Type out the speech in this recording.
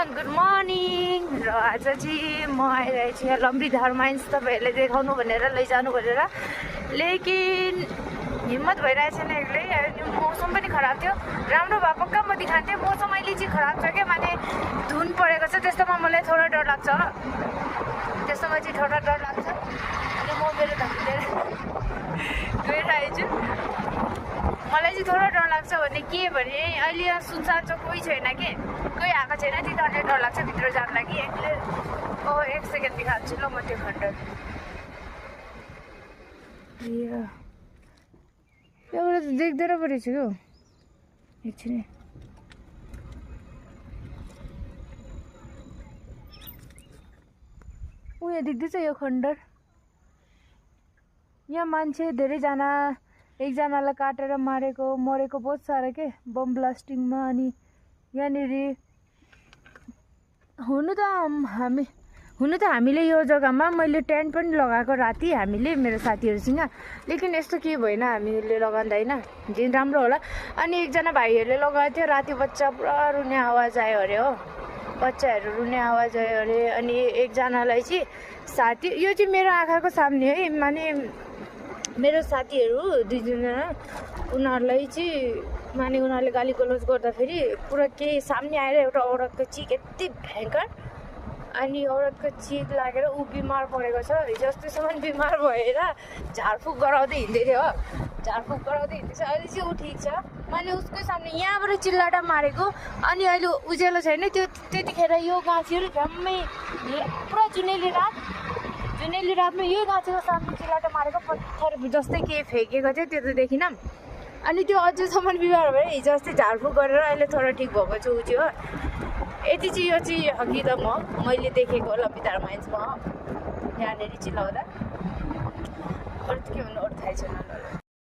Everyone good morning. र आज चाहिँ म आइरहेको छु यहाँ लम्बीधार माइन्स तपाईँहरूले देखाउनु भनेर लैजानु भनेर, लेकिन हिम्मत भइरहेको छैन एक्लै। अनि मौसम पनि खराब थियो, राम्रो भए पक्का म देखान्थेँ। मौसम अहिले चाहिँ खराब छ क्या, माने धुन परेको छ, त्यस्तोमा मलाई थोडा डर लाग्छ। त्यस्तोमा चाहिँ थोडा डर लाग्छ। अनि म मेरो धक्केर गइरहेको छु। मलाई चाहिँ थोडा डर लाग्छ भने के भने अहिले यहाँ सुनसान छ, कोही छैन कि, कोही आएको छैन, त्यही कारणले डर लाग्छ भित्र जानु लागि। एक सेकेन्ड देखाउँछु ल म त्यो खण्डर। एउटा त देख्दैन पो रहेछ क्या एकछिन। यहाँ देख्दैछ यो खण्डर। यहाँ मान्छे धेरैजना, एकजनालाई काटेर मरेको बहुत साह्रो के बम ब्लास्टिङमा। अनि यहाँनिर हुनु त हामीले यो जग्गामा मैले टेन्ट पनि लगाएको राति हामीले मेरो साथीहरूसँग, लेकिन यस्तो केही भएन, हामीले लगाउँदा होइन, दिन राम्रो होला। अनि एकजना भाइहरूले लगाएको थियो, राति बच्चा पुरा रुने आवाज आयो अरे हो, बच्चाहरू रुने आवाज आयो अरे। अनि एकजनालाई चाहिँ साथी, यो चाहिँ मेरो आँखाको सामने है, माने मेरो साथीहरू दुईजना, उनीहरूलाई चाहिँ माने उनीहरूले गाली गलोज गर्दाखेरि पुरा केही सामने आएर एउटा औरतको चिक यति भयङ्कर, अनि औरतको चिक लागेर ऊ बिमार परेको छ। हिजो अस्तिसम्म बिमार भएर झारफुक गराउँदै हिँड्दै थियो हो, झारफुक गराउँदै हिँड्दैछ। अहिले चाहिँ ऊ ठिक छ, माने उसकै सामने यहाँबाट चिल्लाटा मारेको। अनि अहिले उज्यालो छैन, त्यो त्यतिखेर यो गाछीहरू झ्याम्मै पुरा जुनेली रातमा यो गाछीको सामने चिल्लाटा मारेको, पत्थर जस्तै केही फेकेको थियो, त्यो त देखिनँ। अनि त्यो अझैसम्म बिमार भएर हिजो अस्ति झारफुक गरेर अहिले थोडा ठिक भएको छ ऊ चाहिँ हो। यति चाहिँ यो चाहिँ हकी त मैले देखेको लम्बीधार माइन्समा यहाँनिर चिल्लाउँदा। अरू त के भन्नु, अरू थाहै छैन।